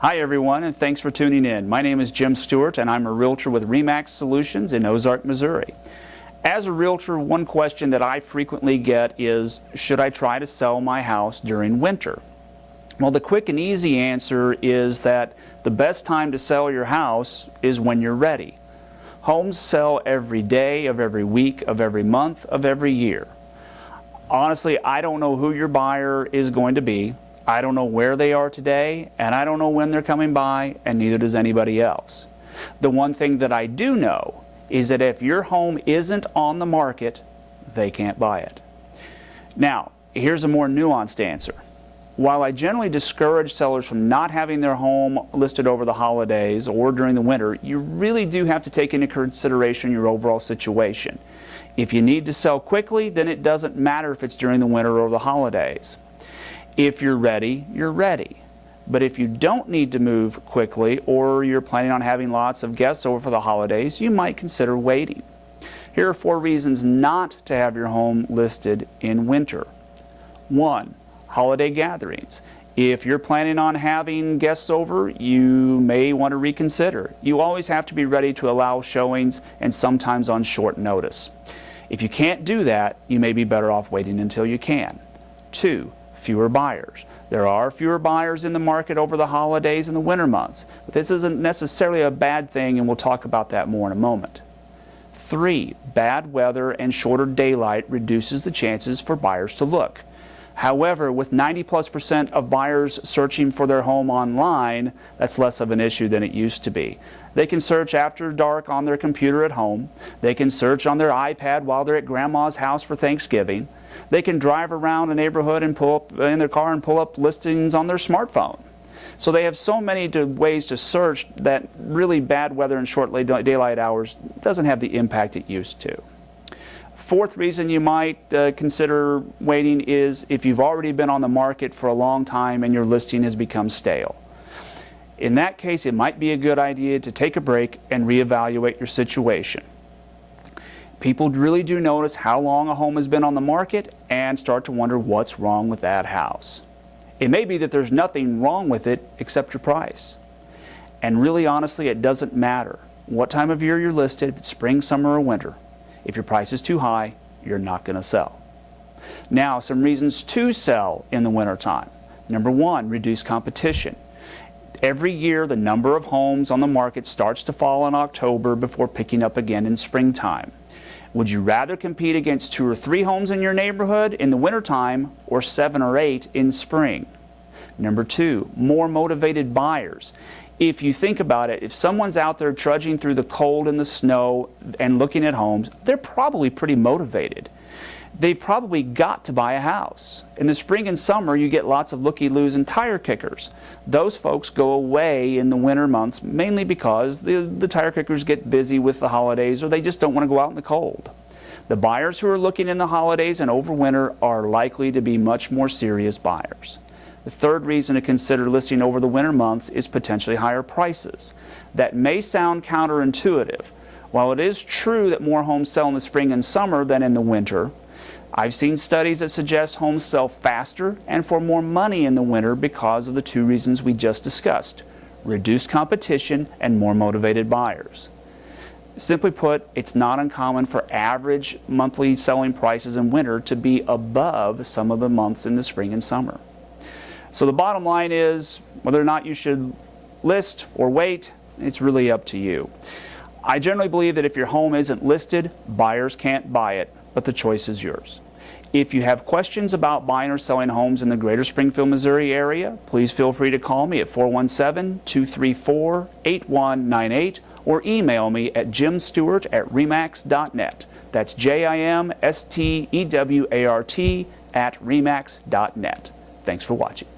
Hi everyone, and thanks for tuning in. My name is Jim Stewart and I'm a realtor with RE/MAX Solutions in Ozark, Missouri. As a realtor, one question that I frequently get is, should I try to sell my house during winter? Well, the quick and easy answer is that the best time to sell your house is when you're ready. Homes sell every day of every week of every month of every year. Honestly, I don't know who your buyer is going to be. I don't know where they are today, and I don't know when they're coming by, and neither does anybody else. The one thing that I do know is that if your home isn't on the market, they can't buy it. Now, here's a more nuanced answer. While I generally discourage sellers from not having their home listed over the holidays or during the winter, you really do have to take into consideration your overall situation. If you need to sell quickly, then it doesn't matter if it's during the winter or the holidays. If you're ready, you're ready. But if you don't need to move quickly or you're planning on having lots of guests over for the holidays, you might consider waiting. Here are 4 reasons not to have your home listed in winter. 1. Holiday gatherings. If you're planning on having guests over, you may want to reconsider. You always have to be ready to allow showings, and sometimes on short notice. If you can't do that, you may be better off waiting until you can. 2. Fewer buyers. There are fewer buyers in the market over the holidays and the winter months, but this isn't necessarily a bad thing, and we'll talk about that more in a moment. 3. Bad weather and shorter daylight reduces the chances for buyers to look. However, with 90+% of buyers searching for their home online, that's less of an issue than it used to be. They can search after dark on their computer at home. They can search on their iPad while they're at grandma's house for Thanksgiving. They can drive around a neighborhood and pull up in their car and pull up listings on their smartphone. So they have so many ways to search that really bad weather and short daylight hours doesn't have the impact it used to. 4th reason you might consider waiting is if you've already been on the market for a long time and your listing has become stale. In that case, it might be a good idea to take a break and reevaluate your situation. People really do notice how long a home has been on the market and start to wonder what's wrong with that house. It may be that there's nothing wrong with it except your price. And really, honestly, it doesn't matter what time of year you're listed, if it's spring, summer, or winter. If your price is too high, you're not going to sell. Now, some reasons to sell in the wintertime. Number 1, reduce competition. Every year, the number of homes on the market starts to fall in October before picking up again in springtime. Would you rather compete against 2 or 3 homes in your neighborhood in the wintertime or 7 or 8 in spring? Number 2, more motivated buyers. If you think about it, if someone's out there trudging through the cold and the snow and looking at homes, they're probably pretty motivated. They've probably got to buy a house. In the spring and summer, you get lots of looky-loos and tire kickers. Those folks go away in the winter months mainly because the tire kickers get busy with the holidays or they just don't want to go out in the cold. The buyers who are looking in the holidays and over winter are likely to be much more serious buyers. The 3rd reason to consider listing over the winter months is potentially higher prices. That may sound counterintuitive. While it is true that more homes sell in the spring and summer than in the winter, I've seen studies that suggest homes sell faster and for more money in the winter because of the 2 reasons we just discussed: reduced competition and more motivated buyers. Simply put, it's not uncommon for average monthly selling prices in winter to be above some of the months in the spring and summer. So the bottom line is, whether or not you should list or wait, it's really up to you. I generally believe that if your home isn't listed, buyers can't buy it, but the choice is yours. If you have questions about buying or selling homes in the greater Springfield, Missouri area, please feel free to call me at 417-234-8198 or email me at jimstewart@remax.net. That's JIMSTEWART@remax.net. Thanks for watching.